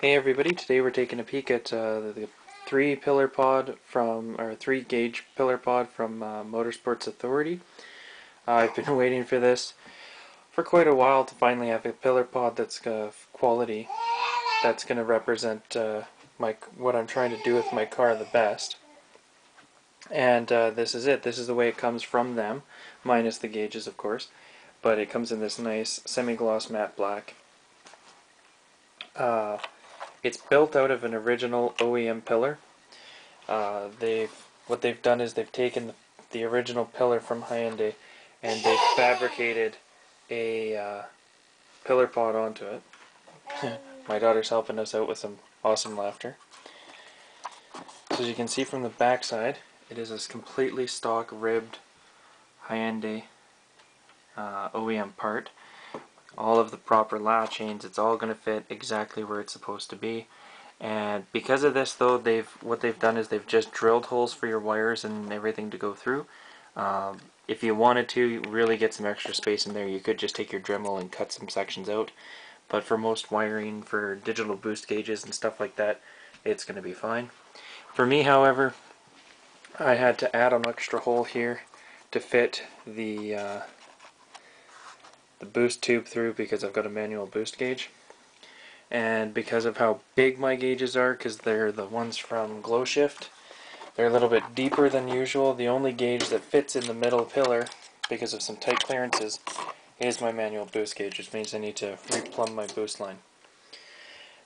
Hey everybody, today we're taking a peek at the 3 gauge pillar pod from Motorsports Authority. I've been waiting for this for quite a while to finally have a pillar pod that's quality, that's going to represent what I'm trying to do with my car the best. And this is it. This is the way it comes from them, minus the gauges of course, but it comes in this nice semi-gloss matte black. It's built out of an original OEM pillar. What they've done is they've taken the original pillar from Hyundai and they've fabricated a pillar pod onto it. My daughter's helping us out with some awesome laughter. So as you can see from the back side, it is a completely stock ribbed Hyundai OEM part. All of the proper latch chains, it's all going to fit exactly where it's supposed to be. And because of this though, what they've done is they've just drilled holes for your wires and everything to go through. If you wanted to really get some extra space in there, you could just take your Dremel and cut some sections out. But for most wiring, for digital boost gauges and stuff like that, it's going to be fine. For me, however, I had to add an extra hole here to fit the boost tube through because I've got a manual boost gauge. And because of how big my gauges are, because they're the ones from Glow Shift, they're a little bit deeper than usual. The only gauge that fits in the middle pillar, because of some tight clearances, is my manual boost gauge, which means I need to replumb my boost line.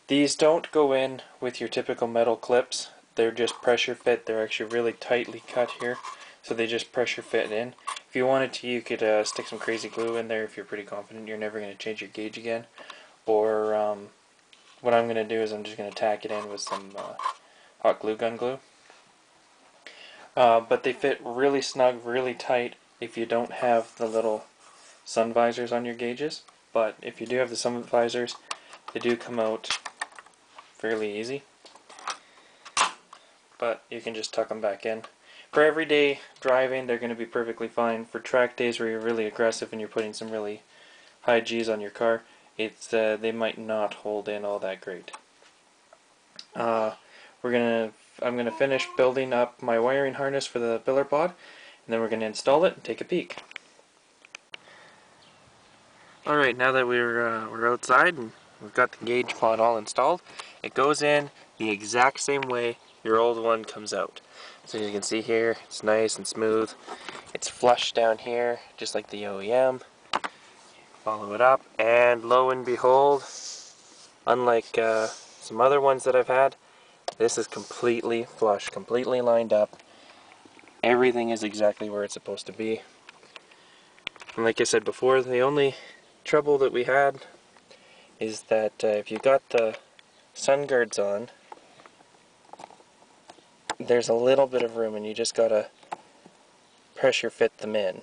These don't go in with your typical metal clips. They're just pressure fit. They're actually really tightly cut here, so they just pressure fit in. If you wanted to, you could stick some crazy glue in there if you're pretty confident you're never going to change your gauge again. Or what I'm going to do is I'm just going to tack it in with some hot glue gun glue. But they fit really snug, really tight if you don't have the little sun visors on your gauges. But if you do have the sun visors, they do come out fairly easy. But you can just tuck them back in. For everyday driving, they're going to be perfectly fine. For track days where you're really aggressive and you're putting some really high G's on your car, they might not hold in all that great. I'm gonna finish building up my wiring harness for the pillar pod, and then we're gonna install it and take a peek. All right, now that we're outside and we've got the gauge pod all installed, it goes in the exact same way your old one comes out. So you can see here, it's nice and smooth. It's flush down here, just like the OEM. Follow it up, and lo and behold, unlike some other ones that I've had, this is completely flush, completely lined up. Everything is exactly where it's supposed to be. And like I said before, the only trouble that we had is that if you got the sun guards on, there's a little bit of room and you just gotta pressure fit them in.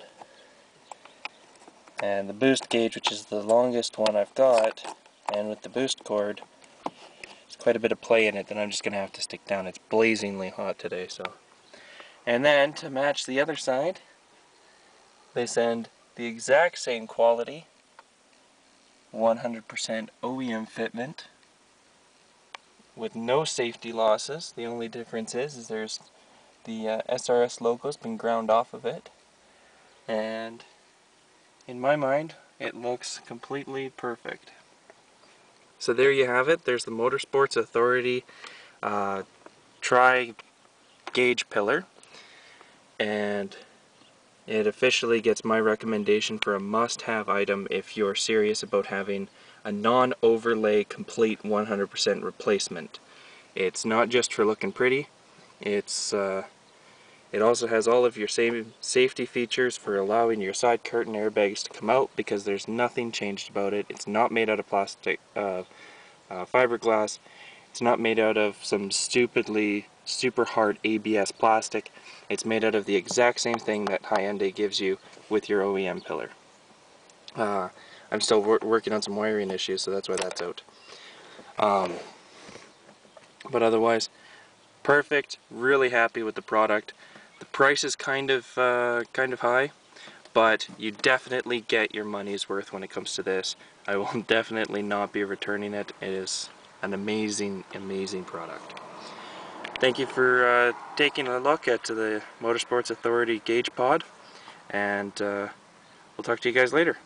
And the boost gauge, which is the longest one I've got, and with the boost cord, there's quite a bit of play in it that I'm just gonna have to stick down. It's blazingly hot today, so. And then to match the other side, they send the exact same quality, 100% OEM fitment, with no safety losses. The only difference is there's the SRS logo's been ground off of it, and in my mind it looks completely perfect. So there you have it. There's the Motorsports Authority tri-gauge pillar, and it officially gets my recommendation for a must-have item if you're serious about having a non-overlay complete 100% replacement. It's not just for looking pretty, it also has all of your same safety features for allowing your side curtain airbags to come out, because there's nothing changed about it. It's not made out of plastic, fiberglass. It's not made out of some stupidly super hard ABS plastic. It's made out of the exact same thing that Hyundai gives you with your OEM pillar. I'm still working on some wiring issues, so that's why that's out. But otherwise, perfect. Really happy with the product. The price is kind of high, but you definitely get your money's worth when it comes to this. I will definitely not be returning it. It is an amazing, amazing product. Thank you for taking a look at the Motorsports Authority gauge pod, and we'll talk to you guys later.